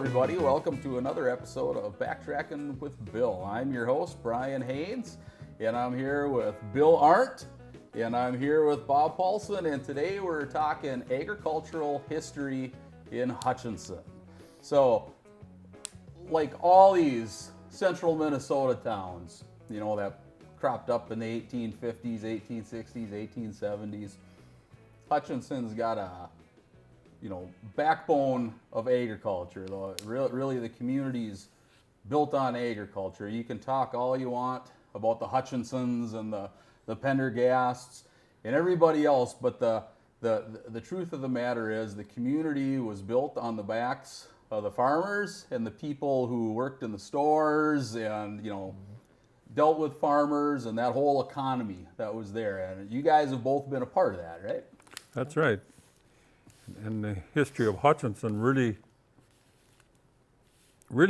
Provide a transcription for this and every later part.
everybody. Welcome to another episode of Backtrackin with Bill. I'm your host, Brian Haynes, and I'm here with Bill Arndt, and I'm here with Bob Paulson, and today we're talking agricultural history in Hutchinson. So, like all these central Minnesota towns, you know, that cropped up in the 1850s, 1860s, 1870s, Hutchinson's got a backbone of agriculture. Though really the community's built on agriculture. You can talk all you want about the Hutchinsons and the Pendergasts and everybody else, but the truth of the matter is the community was built on the backs of the farmers and the people who worked in the stores and dealt with farmers and that whole economy that was there. And you guys have both been a part of that, right? That's right. And the history of Hutchinson really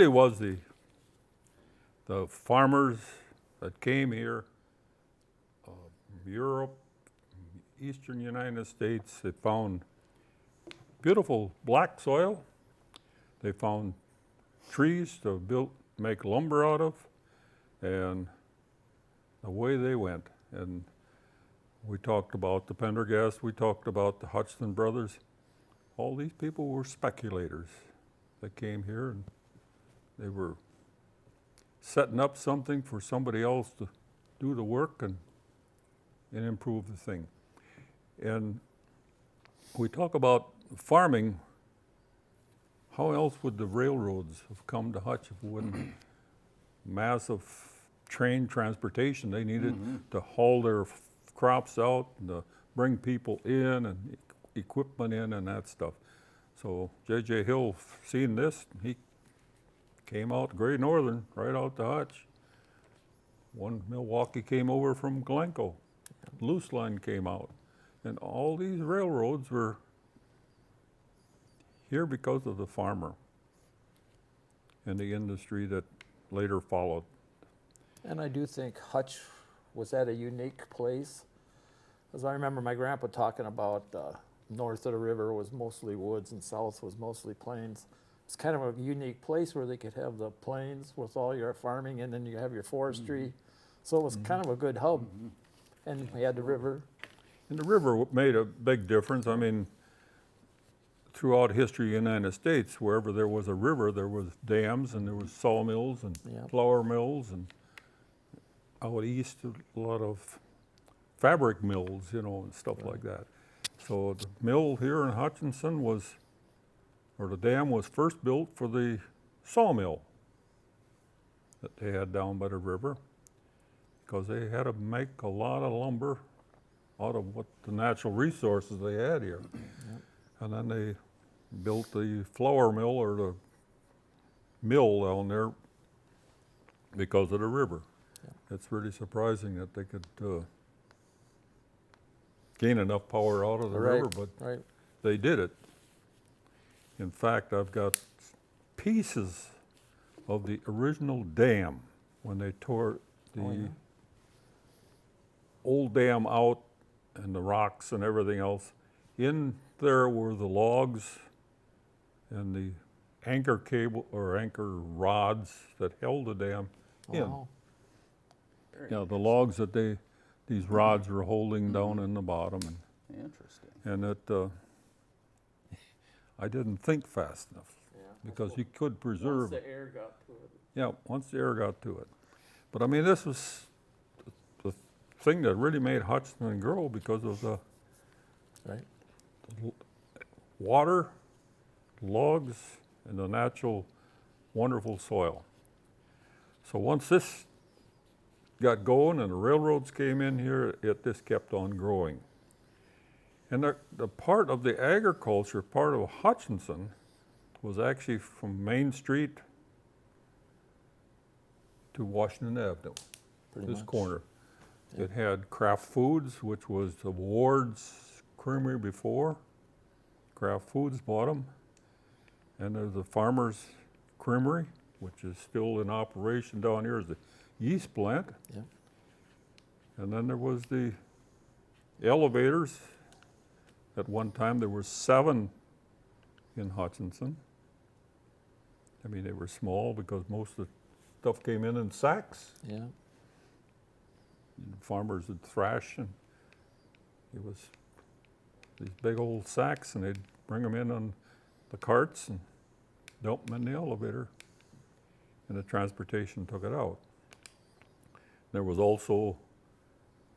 was the farmers that came here, Europe, eastern United States. They found beautiful black soil. They found trees to make lumber out of, and away they went. And we talked about the Pendergasts, we talked about the Hutchinson brothers. All these people were speculators that came here, and they were setting up something for somebody else to do the work and improve the thing. And we talk about farming. How else would the railroads have come to Hutch if it wasn't massive train transportation? They needed to haul their crops out and to bring people in and equipment in and that stuff. So J.J. Hill, seeing this, he came out to Great Northern, right out to Hutch. One Milwaukee came over from Glencoe. Loose Line came out. And all these railroads were here because of the farmer and the industry that later followed. And I do think Hutch was at a unique place. As I remember my grandpa talking about north of the river was mostly woods and south was mostly plains. It's kind of a unique place where they could have the plains with all your farming and then you have your forestry. So it was kind of a good hub. And we had the river. And the river made a big difference. I mean, throughout history of the United States, wherever there was a river, there was dams and there was sawmills and flour mills, and out east, a lot of fabric mills, and stuff like that. So the mill here in Hutchinson the dam was first built for the sawmill that they had down by the river, because they had to make a lot of lumber out of what the natural resources they had here. And then they built the flour mill or the mill down there because of the river. It's really surprising that they could gain enough power out of the river, but they did it. In fact, I've got pieces of the original dam when they tore the old dam out and the rocks and everything else. In there were the logs and the anchor cable or anchor rods that held the dam in. The logs that these rods were holding down in the bottom. Interesting. And I didn't think fast enough because you could preserve. Once the air got to it. Yeah, once the air got to it. But I mean, this was the thing that really made Hutchinson grow because of the water, logs, and the natural, wonderful soil. So once this got going and the railroads came in here, this kept on growing. And the part of the agriculture, part of Hutchinson, was actually from Main Street to Washington Avenue, this corner. It had Kraft Foods, which was the Ward's Creamery before. Kraft Foods bought them. And there's the Farmer's Creamery, which is still in operation down here as the yeast plant. And then there was the elevators. At one time there were 7 in Hutchinson. I mean, they were small because most of the stuff came in sacks. Yeah. And farmers would thrash, and it was these big old sacks, and they'd bring them in on the carts and dump them in the elevator, and the transportation took it out. There was also,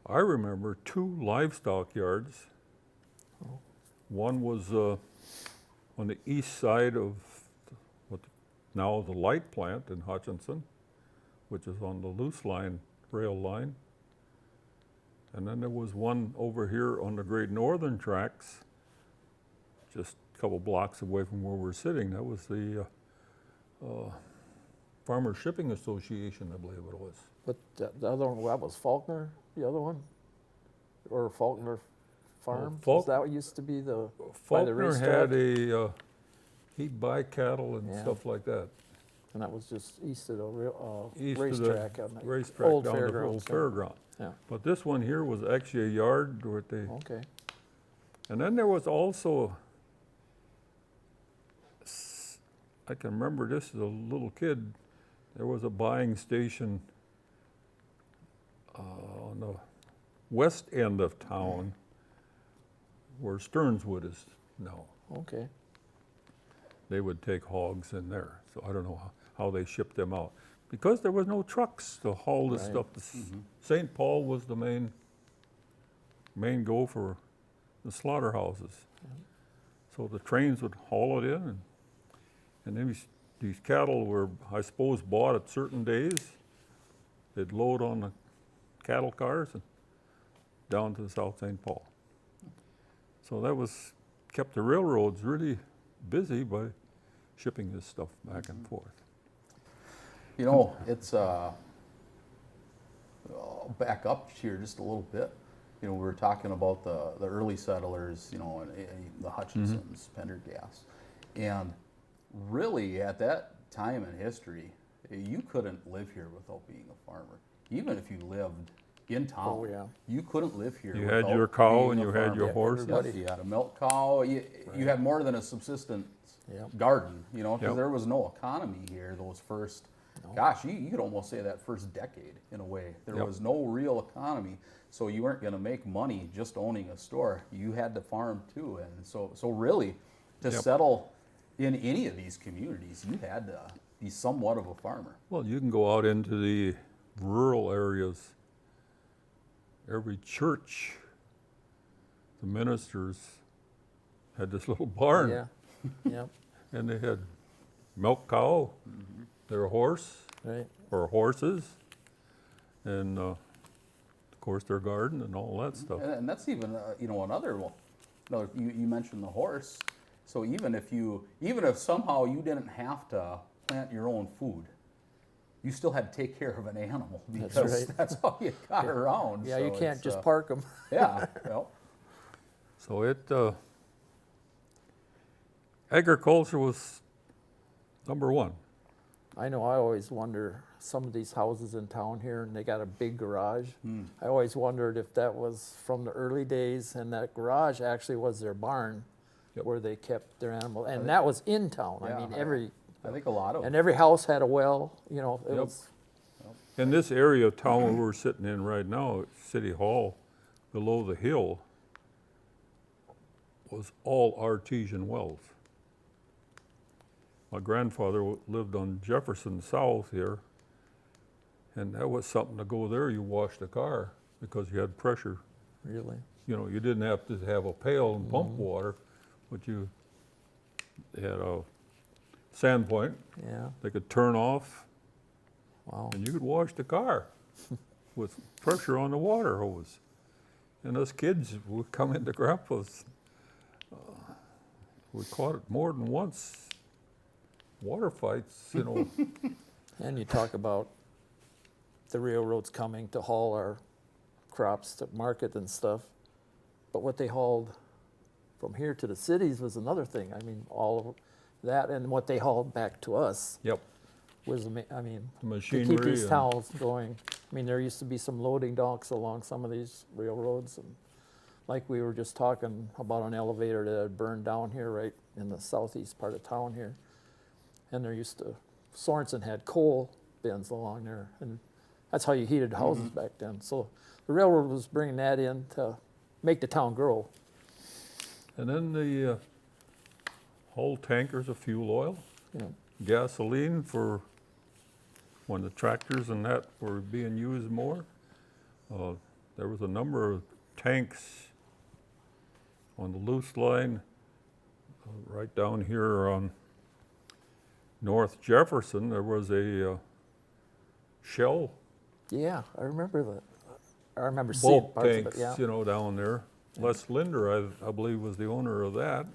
I remember, 2 livestock yards. Oh. One was on the east side of what now the light plant in Hutchinson, which is on the loose line, rail line. And then there was one over here on the Great Northern Tracks, just a couple blocks away from where we're sitting. That was the Farmer Shipping Association, I believe it was. But the other one, that was Faulkner, the other one? Or Faulkner Farm? Faulk- Is that what used to be by the Faulkner racetrack? had he'd buy cattle and Yeah. stuff like that. And that was just east of the East of the racetrack on the racetrack old down to the old fairgrounds. fairground. Yeah, But this one here was actually a yard where they, okay. and then there was also, I can remember this as a little kid, there was a buying station on the west end of town where Stearnswood is now. Okay. They would take hogs in there. So I don't know how they shipped them out. Because there was no trucks to haul this Right. stuff. St. Paul was the main go for the slaughterhouses. So the trains would haul it in, and then these cattle were, I suppose, bought at certain days. They'd load on the cattle cars and down to South St. Paul. So that kept the railroads really busy by shipping this stuff back and forth. You know, it's back up here just a little bit. You know, we were talking about the early settlers, you know, and the Hutchinsons, Pendergast. And really, at that time in history, you couldn't live here without being a farmer. Even if you lived in town, Oh, yeah. you couldn't live here You without had your cow being and a you had your farmer. horse. everybody- Yes, you had a milk cow. You had more than a subsistence Yep. garden, you know, because Yep. there was no economy here those first, gosh, you could almost say that first decade in a way. There Yep. was no real economy, so you weren't going to make money just owning a store. You had to farm too, and so really, to Yep. settle in any of these communities, you had to be somewhat of a farmer. Well, you can go out into the rural areas. Every church, the ministers had this little barn, Yeah, yep, and they had milk cow, their horse right. or horses, and of course their garden and all that stuff. And that's even, you know, another one. You mentioned the horse. So even if somehow you didn't have to plant your own food, you still had to take care of an animal That's because right. that's how you got around. Yeah, So you can't it's, just park them. Yeah, well, So agriculture was number one. I know, I always wonder, some of these houses in town here, and they got a big garage. Hmm. I always wondered if that was from the early days, and that garage actually was their barn Yep. where they kept their animal, and that was in town. Yeah, I mean, I think a lot of and every house had a well, you know, it Yep. was, In this area of town where we're sitting in right now, at City Hall, below the hill, was all artesian wells. My grandfather lived on Jefferson South here, and that was something to go there. You washed the car because you had pressure. really, You know, you didn't have to have a pail and pump water, but you had a sand point yeah, they could turn off, wow. and you could wash the car with pressure on the water hose. And us kids would come into Grandpa's. We caught it more than once. Water fights, you know. And you talk about the railroads coming to haul our crops to market and stuff, but what they hauled from here to the cities was another thing. I mean, all of that and what they hauled back to us Yep. was, I mean, to Machinery. keep these and- towns going. I mean, there used to be some loading docks along some of these railroads, and like we were just talking about an elevator that had burned down here right in the southeast part of town here. And there used to, Sorensen had coal bins along there, and that's how you heated houses back then. So the railroad was bringing that in to make the town grow. And then the whole tankers of fuel oil, You know, gasoline for when the tractors and that were being used more. There was a number of tanks on the loose line right down here on North Jefferson. There was a Shell yeah, I remember that. I remember seeing bulk parts tanks, of it. Yeah, you know, down there. Les Linder, I believe, was the owner of that.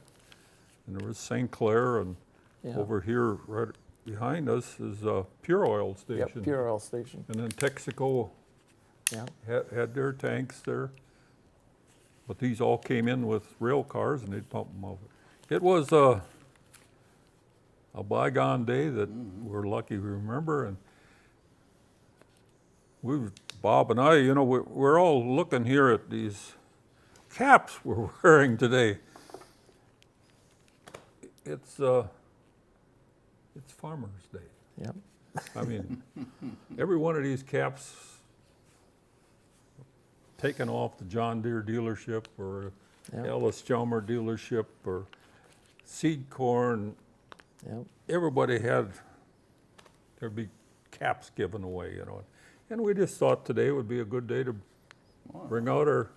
And there was St. Clair, and yeah. over here, right behind us, is a Pure Oil station. Yep, Pure Oil Station. And then Texaco Yeah, had their tanks there. But these all came in with rail cars, and they'd pump them over. It was a bygone day that we're lucky we remember. And Bob and I, you know, we're all looking here at these caps we're wearing today. It's Farmers' Day. yep. I mean, every one of these caps taken off the John Deere dealership or Yep. Ellis Chalmer dealership or seed corn. Yep. Everybody there'd be caps given away, you know. And we just thought today would be a good day to bring out our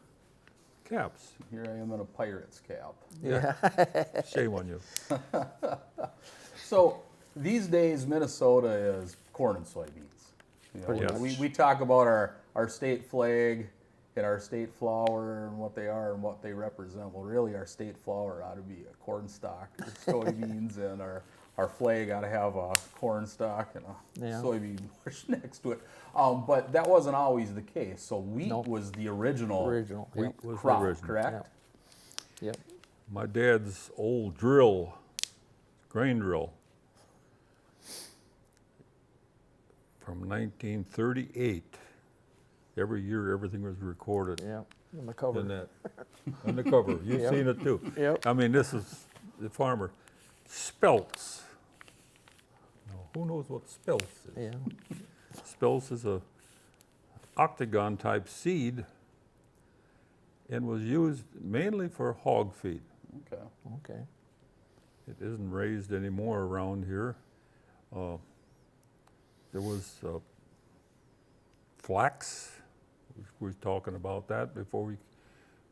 caps. Here I am in a Pirates cap. Yeah. Shame on you. So these days, Minnesota is corn and soybeans. You know, Pretty much. we talk about our state flag and our state flower and what they are and what they represent. Well, really, our state flower ought to be a corn stalk or soybeans, and our flag ought to have a corn stalk and a Yeah. soybean bush next to it. But that wasn't always the case. So wheat Nope. was the original, Original. Wheat Yep. was the crop, original. correct? Yep. My dad's old drill, grain drill, from 1938. Every year, everything was recorded Yep. On the cover. in that, on the cover. You've Yep. seen it too. Yep. I mean, this is the farmer. Spelts. Now, who knows what spelts is? Yeah. Spelts is a octagon type seed and was used mainly for hog feed. Okay. Okay. It isn't raised anymore around here. There was flax. We were talking about that before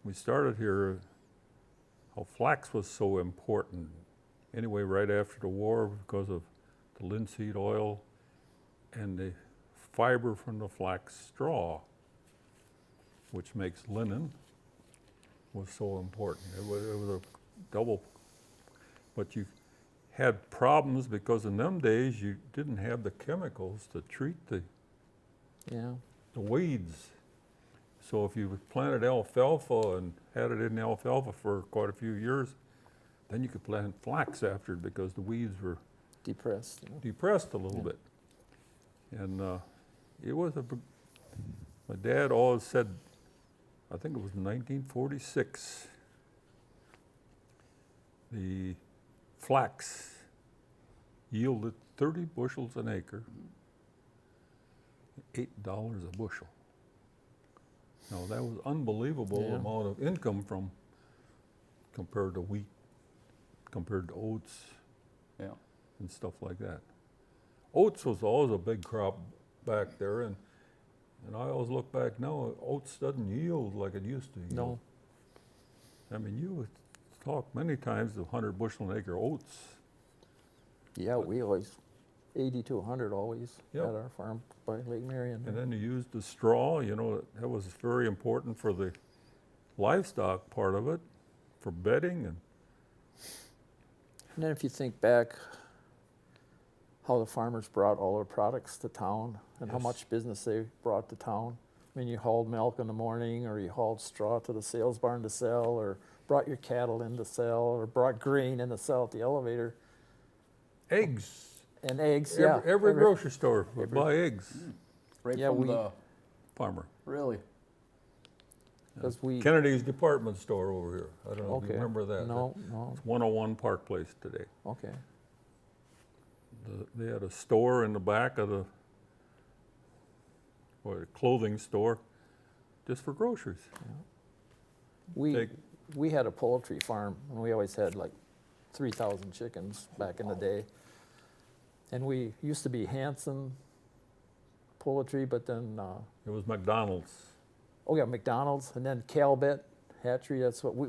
we started here, how flax was so important. Anyway, right after the war, because of the linseed oil and the fiber from the flax straw, which makes linen, was so important. It was a double, but you had problems because in them days you didn't have the chemicals to treat the Yeah. weeds. So if you planted alfalfa and had it in alfalfa for quite a few years, then you could plant flax after it because the weeds were Depressed. You know. depressed a little bit. And it was my dad always said, I think it was 1946, the flax yielded 30 bushels an acre, $8 a bushel. Now that was unbelievable Yeah. amount of income compared to wheat, compared to oats Yeah. and stuff like that. Oats was always a big crop back there, and I always look back now, oats doesn't yield like it used to yield. No. I mean, you would talk many times of 100 bushel an acre oats. Yeah, we always 80 to 100 always Yep. at our farm by Lake Marion. And then you used the straw, you know, that was very important for the livestock part of it, for bedding and And then if you think back how the farmers brought all their products to town and how Yes. much business they brought to town. I mean, you hauled milk in the morning, or you hauled straw to the sales barn to sell, or brought your cattle in to sell, or brought grain in to sell at the elevator, eggs. and eggs. Yeah, Every grocery store would buy eggs. Right Yeah, from we- the, Farmer. really? because we. Kennedy's department store over here. I don't know if Okay. you remember that. No, no. It's 101 Park Place today. Okay. They had a store in the back of a clothing store, just for groceries. We They- we had a poultry farm, and we always had like 3,000 chickens back in the day. And we used to be Hanson Poultry, but then It was McDonald's. oh yeah, McDonald's, and then Calbet Hatchery. That's what we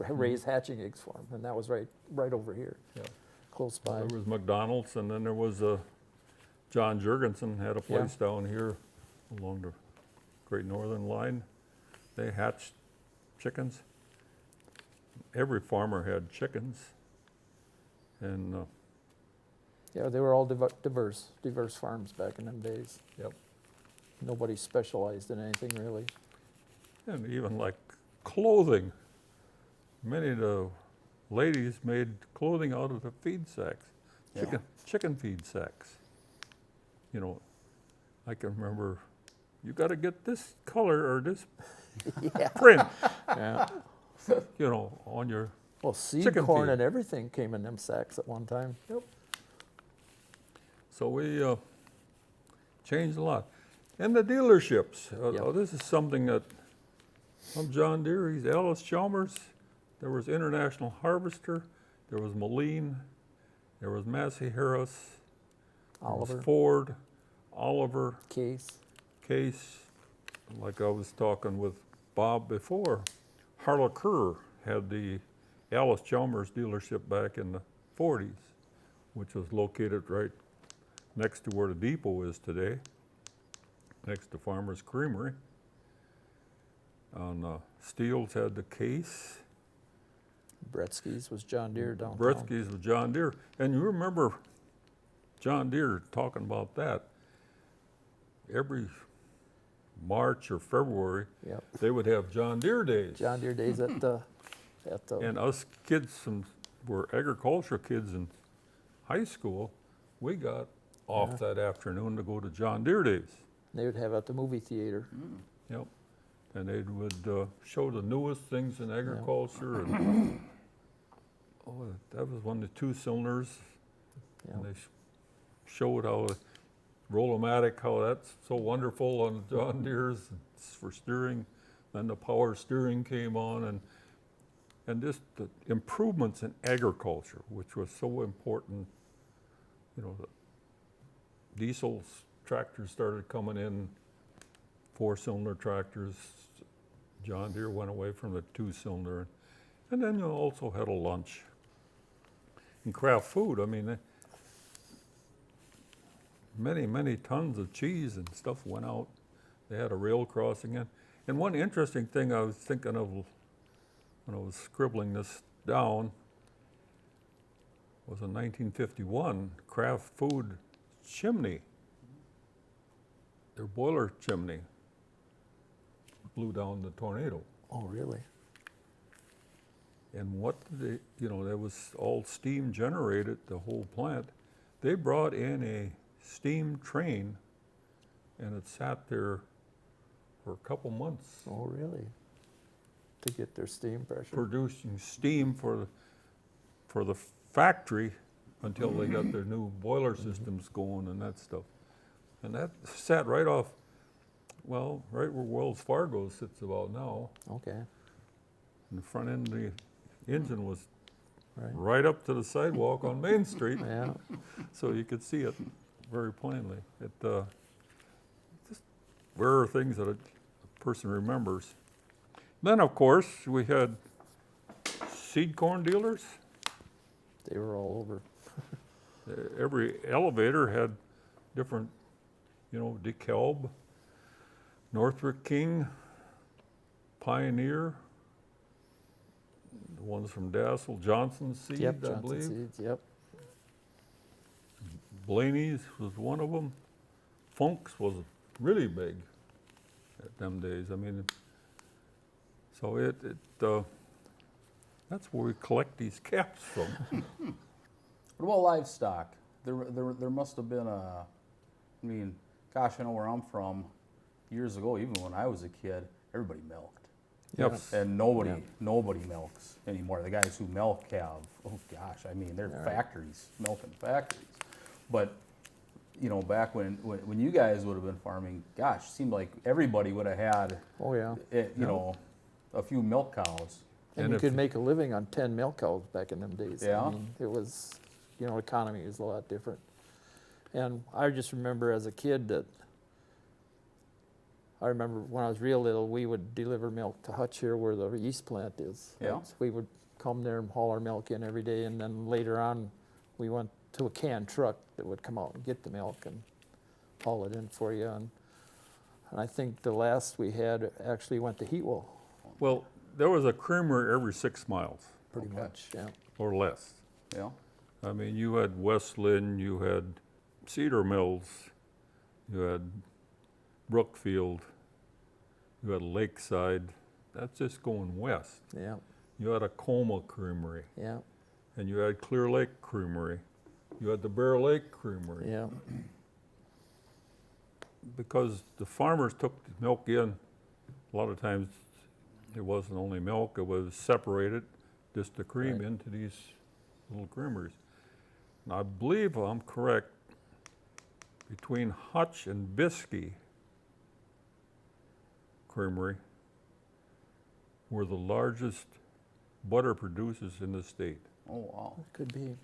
raised hatching eggs for them, and that was right over here, Yeah. close by. There was McDonald's, and then there was John Jurgensen had a place down here along the Great Northern Line. They hatched chickens. Every farmer had chickens, and Yeah, they were all diverse farms back in them days. Yep. Nobody specialized in anything really. and even like clothing. Many of the ladies made clothing out of the feed sacks, Yeah. chicken feed sacks. You know, I can remember, you got to get this color or this Yeah. print, Yeah. you know, on your. Well, seed Chicken corn feed. and everything came in them sacks at one time. So we changed a lot. And the dealerships. Yep. This is something that, I'm John Deere, he's Alice Chalmers. There was International Harvester, there was Moline, there was Massey Harris, there was Oliver, Ford, Oliver, Case. Case, like I was talking with Bob before. Harlequer had the Alice Chalmers dealership back in the 40s, which was located right next to where the depot is today, next to Farmer's Creamery. On Steele's had the Case. Bretzky's was John Deere downtown. Bretzky's with John Deere. And you remember John Deere talking about that. Every March or February, Yep. they would have John Deere days. John Deere days at the And us kids were agricultural kids in high school, we got off that afternoon to go to John Deere days. they would have at the movie theater. Yep. And they would show the newest things in agriculture. And, oh, that was one of the 2 cylinders. Yeah. And they showed how Roll-O-Matic, how that's so wonderful on John Deere's for steering. Then the power steering came on, and just the improvements in agriculture, which was so important. You know, the diesel tractors started coming in, 4-cylinder tractors. John Deere went away from the 2-cylinder. And then you also had a lunch. And craft food, I mean, many tons of cheese and stuff went out. They had a rail crossing in. And one interesting thing I was thinking of when I was scribbling this down was in 1951, Kraft Food chimney, their boiler chimney, blew down the tornado. Oh, really? And what did they, that was all steam generated, the whole plant. They brought in a steam train, and it sat there for a couple months Oh, really? To get their steam pressure. producing steam for the factory until they got their new boiler systems going and that stuff. And that sat right off, well, right where Wells Fargo sits about now. Okay, And the front end of the engine was right. right up to the sidewalk on Main Street, Yeah, so you could see it very plainly. Just rare things that a person remembers. Then, of course, we had seed corn dealers. they were all over. Every elevator had different, DeKalb, Northrick King, Pioneer, the ones from Dassel, Johnson Seed, Yep, I Johnson believe. Seeds, yep. Blaney's was one of them. Funk's was really big at them days. I mean, so that's where we collect these caps from. What about livestock? There must have been gosh, I know where I'm from. Years ago, even when I was a kid, everybody milked. Yep. And nobody milks anymore. The guys who milk have, oh gosh, I mean, they're factories, milking factories. But back when you guys would have been farming, gosh, seemed like everybody would have had, Oh, yeah. a few milk cows. And And you if- could make a living on 10 milk cows back in them days. Yeah. I mean, it was, economy was a lot different. And I just remember as a kid I remember when I was real little, we would deliver milk to Hutch here where the yeast plant is. Yeah. Right? We would come there and haul our milk in every day, and then later on, we went to a can truck that would come out and get the milk and haul it in for you. And I think the last we had actually went to Heatwell, Well, there was a creamery every 6 miles pretty Okay. much, yeah. or less. Yeah. I mean, you had West Lynn, you had Cedar Mills, you had Brookfield, you had Lakeside. That's just going west. Yeah, You had a Coma Creamery, yeah, and you had Clear Lake Creamery. You had the Bear Lake Creamery. yeah, Because the farmers took the milk in, a lot of times it wasn't only milk, it was separated, just the cream Right. into these little creameries. And I believe I'm correct, between Hutch and Biskie Creamery were the largest butter producers in the state. Oh, wow. could be.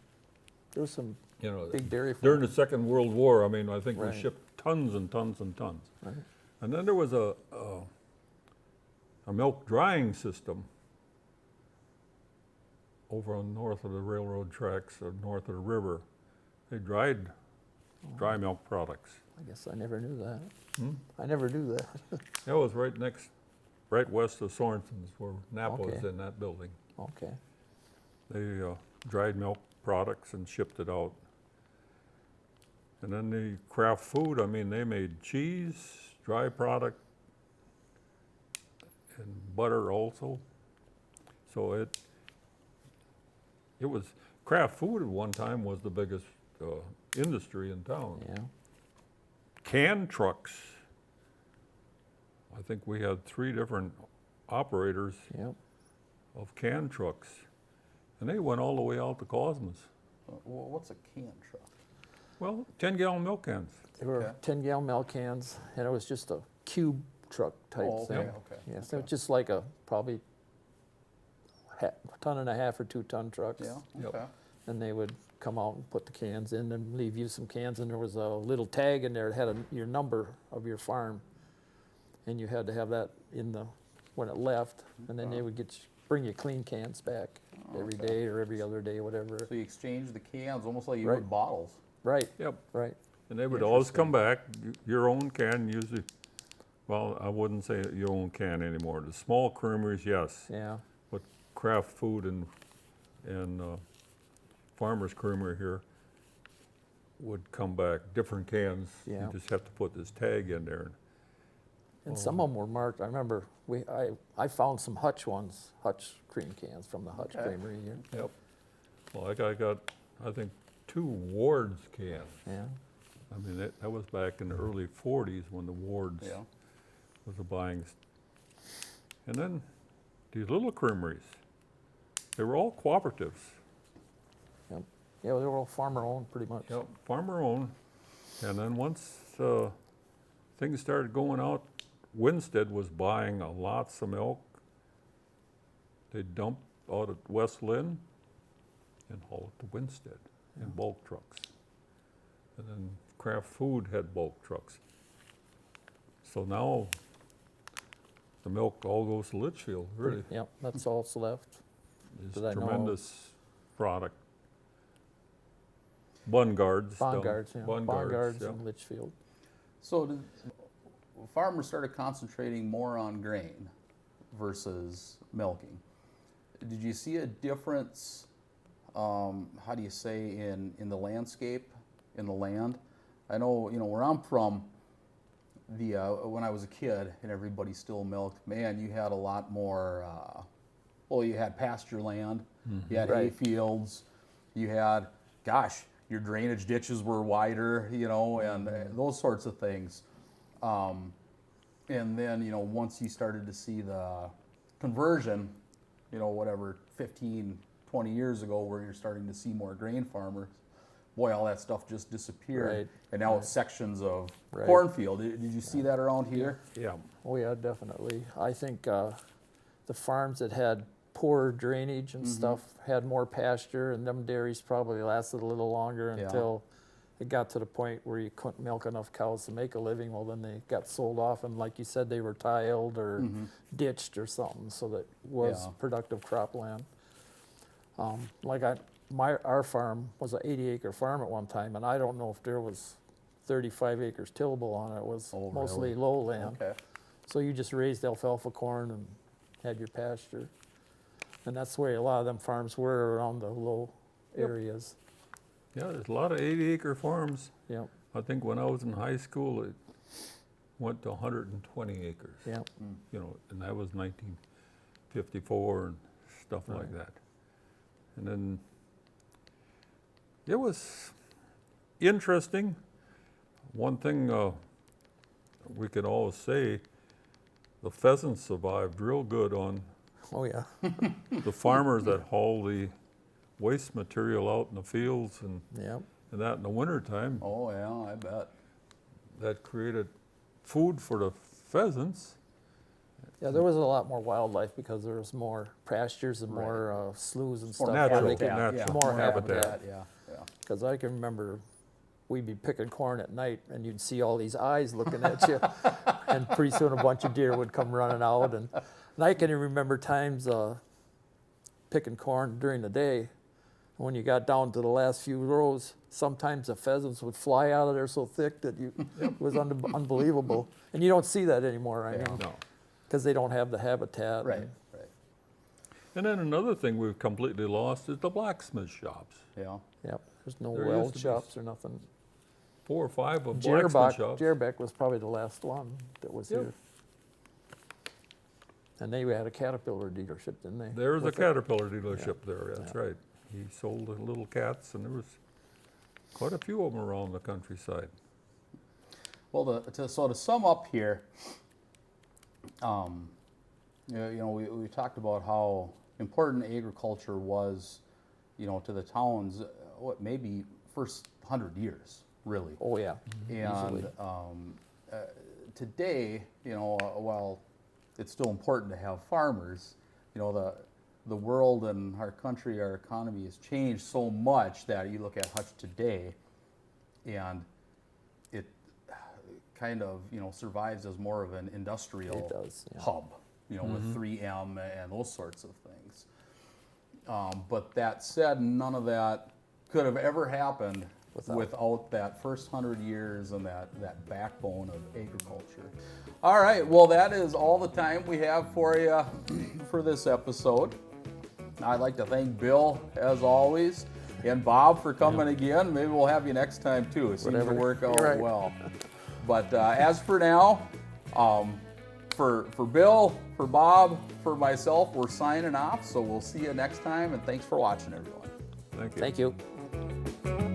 There was some You know, big dairy during farms. the Second World War, I mean, I think we Right. shipped tons and tons and tons. Right. And then there was a milk drying system over on north of the railroad tracks or north of the river. They dried dry milk products. I guess I never knew that. Hmm? I never knew that. That was right west of Sorensen's where Napa was Okay. in that building. Okay, They dried milk products and shipped it out. And then the craft food, I mean, they made cheese, dry product, and butter also. So it was, craft food at one time was the biggest industry in town. yeah, Can trucks, I think we had 3 different operators yeah. of can trucks. And they went all the way out to Cosmos. Well, what's a can truck? Well, 10-gallon milk cans. They were Okay. 10-gallon milk cans, and it was just a cube truck type Oh, okay, thing. okay. Yeah, so okay. just like a probably ton and a half or 2-ton trucks. Yeah, Yep. okay. And they would come out and put the cans in and leave you some cans, and there was a little tag in there that had your number of your farm. And you had to have that when it left, and then they would bring you clean cans back every Okay. day or every other day, whatever. So you exchange the cans almost like you Right. would bottles. Right, Yep. right, And they would always come back, your own can usually, well, I wouldn't say your own can anymore. The small creameries, yes, yeah, but craft food and Farmers Creamery here would come back, different cans. Yeah. You just have to put this tag in there. and some of them were marked. I remember I found some Hutch ones, Hutch cream cans from the Hutch Okay. Creamery here. Yep. Well, I got, I think, 2 Wards cans. Yeah, I mean, that was back in the early 40s when the Wards Yeah. was a buying. And then these little creameries, they were all cooperatives. yeah, they were all farmer owned pretty much. Yep, farmer owned. And then once things started going out, Winstead was buying lots of milk. They'd dump out at West Lynn and haul it to Winstead in bulk trucks. And then Kraft Food had bulk trucks. So now the milk all goes to Litchfield, really. Yep, that's all that's left. It's that I know of. tremendous product. Bun guards. Bond down- guards, yeah, Bun bond guards yeah. in Litchfield. So did farmers started concentrating more on grain versus milking? Did you see a difference, how do you say, in the landscape, in the land? I know, where I'm from, when I was a kid and everybody still milked, man, you had a lot more, you had pasture land, you had hay Right. fields, you had, gosh, your drainage ditches were wider, and those sorts of things. And then, once you started to see the conversion, 15, 20 years ago, where you're starting to see more grain farmers, boy, all that stuff just disappeared. Right. And now it's sections of Right. cornfield. Did you see that around here? Yeah. Oh, yeah, definitely. I think the farms that had poor drainage and stuff had more pasture, and them dairies probably lasted a little longer Yeah. until it got to the point where you couldn't milk enough cows to make a living. Well, then they got sold off, and like you said, they were tiled or ditched or something, so that was Yeah. productive cropland. Our farm was an 80-acre farm at one time, and I don't know if there was 35 acres tillable on it. It was Oh, mostly really? lowland. Okay. So you just raised alfalfa, corn, and had your pasture. And that's the way a lot of them farms were around the low areas. Yeah, there's a lot of 80-acre farms. Yep, I think when I was in high school, it went to 120 acres. yep. You know, and that was 1954 and stuff like Right. that. And then it was interesting. One thing we could always say, the pheasants survived real good on Oh, yeah. the farmers that haul the waste material out in the fields and Yep. that in the wintertime. Oh, yeah, I bet. That created food for the pheasants. Yeah, there was a lot more wildlife because there was more pastures and Right. more sloughs and More stuff. natural, where they could- natural more habitat. habitat. Yeah, yeah. Because I can remember we'd be picking corn at night and you'd see all these eyes looking at you. And pretty soon a bunch of deer would come running out. And I can remember times picking corn during the day. When you got down to the last few rows, sometimes the pheasants would fly out of there so thick that it was unbelievable. And you don't see that anymore, I Yeah. mean, No. because they don't have the habitat. Right, and- right. And then another thing we've completely lost is the blacksmith shops. Yeah. Yep, there's no There weld used to be shops or nothing. 4 or 5 of blacksmith shops. Jerbeck was probably the last one that was Yep. here. And they had a Caterpillar dealership, didn't they? There was a With it? Caterpillar dealership there, that's Yeah. right. He sold the little cats, and there was quite a few of them around the countryside. Well, so to sum up here, we talked about how important agriculture was, to the towns. Maybe first 100 years, really. Oh, yeah. And Easily. Today, while it's still important to have farmers, the world and our country, our economy has changed so much that you look at Hutch today, and it kind of survives as more of an industrial It does, yeah. hub, with 3M and those sorts of things. But that said, none of that could have ever happened without that first 100 years and that backbone of agriculture. All right, well, that is all the time we have for you for this episode. I'd like to thank Bill, as always, and Bob for coming again. Maybe we'll have you next time, too. It seems to Whatever. work out You're right. well. But as for now, for Bill, for Bob, for myself, we're signing off. So we'll see you next time, and thanks for watching, everyone. Thank you. Thank you.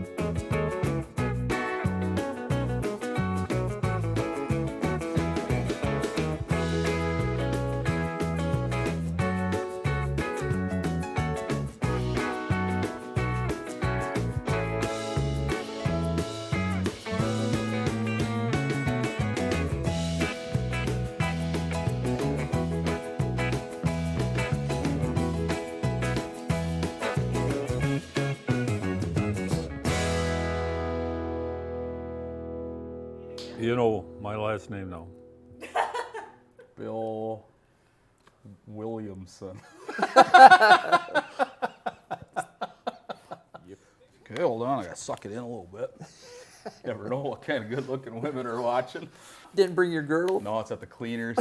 You know my last name now. Bill Williamson. Okay, hold on. I gotta suck it in a little bit. Never know what kind of good-looking women are watching. Didn't bring your girdle? No, it's at the cleaners.